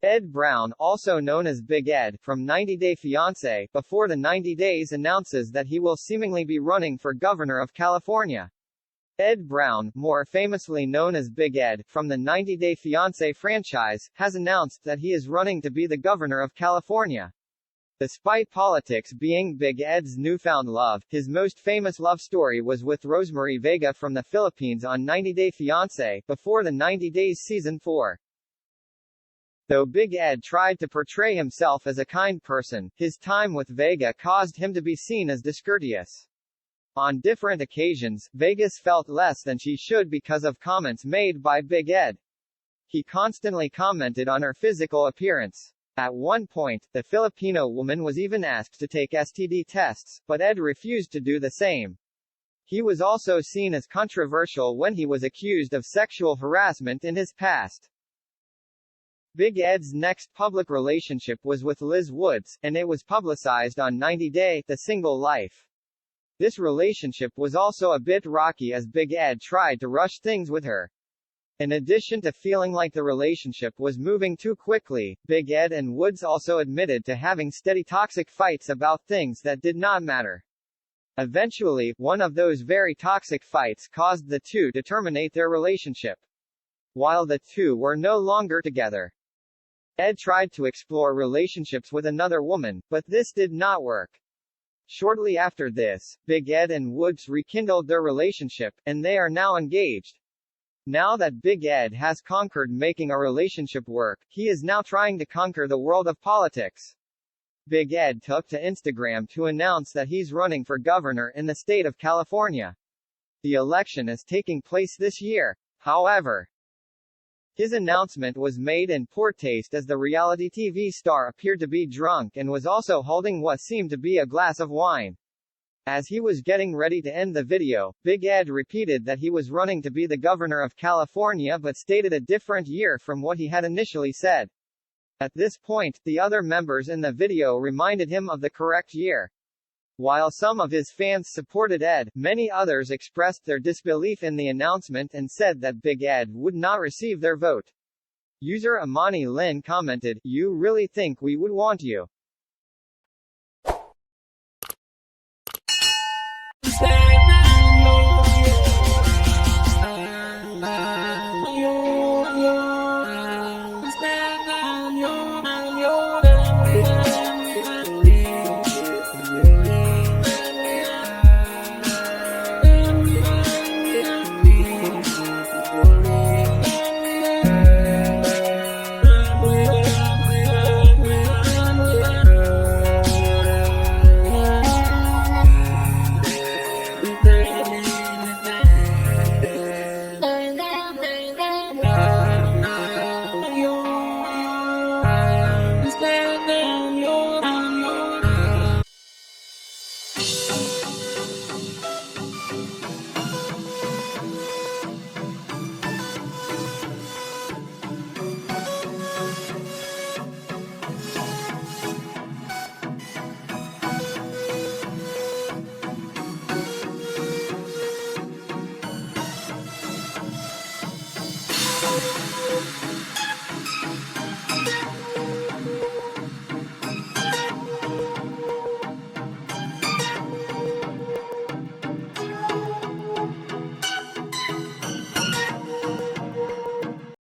Ed Brown, also known as Big Ed, from 90 Day Fiance, before the 90 days announces that he will seemingly be running for governor of California. Ed Brown, more famously known as Big Ed, from the 90 Day Fiance franchise, has announced that he is running to be the governor of California. Despite politics being Big Ed's newfound love, his most famous love story was with Rosemary Vega from the Philippines on 90 Day Fiance, before the 90 Days Season 4. Though Big Ed tried to portray himself as a kind person, his time with Vega caused him to be seen as discourteous. On different occasions, Vegas felt less than she should because of comments made by Big Ed. He constantly commented on her physical appearance. At one point, the Filipino woman was even asked to take STD tests, but Ed refused to do the same. He was also seen as controversial when he was accused of sexual harassment in his past. Big Ed's next public relationship was with Liz Woods, and it was publicized on 90 Day, The Single Life. This relationship was also a bit rocky as Big Ed tried to rush things with her. In addition to feeling like the relationship was moving too quickly, Big Ed and Woods also admitted to having steady toxic fights about things that did not matter. Eventually, one of those very toxic fights caused the two to terminate their relationship. While the two were no longer together, Ed tried to explore relationships with another woman, but this did not work. Shortly after this, Big Ed and Woods rekindled their relationship, and they are now engaged. Now that Big Ed has conquered making a relationship work, he is now trying to conquer the world of politics. Big Ed took to Instagram to announce that he's running for governor in the state of California. The election is taking place this year. However, his announcement was made in poor taste as the reality TV star appeared to be drunk and was also holding what seemed to be a glass of wine. As he was getting ready to end the video, Big Ed repeated that he was running to be the governor of California but stated a different year from what he had initially said. At this point, the other members in the video reminded him of the correct year. While some of his fans supported Ed, many others expressed their disbelief in the announcement and said that Big Ed would not receive their vote. User Amani Lin commented, "You really think we would want you?"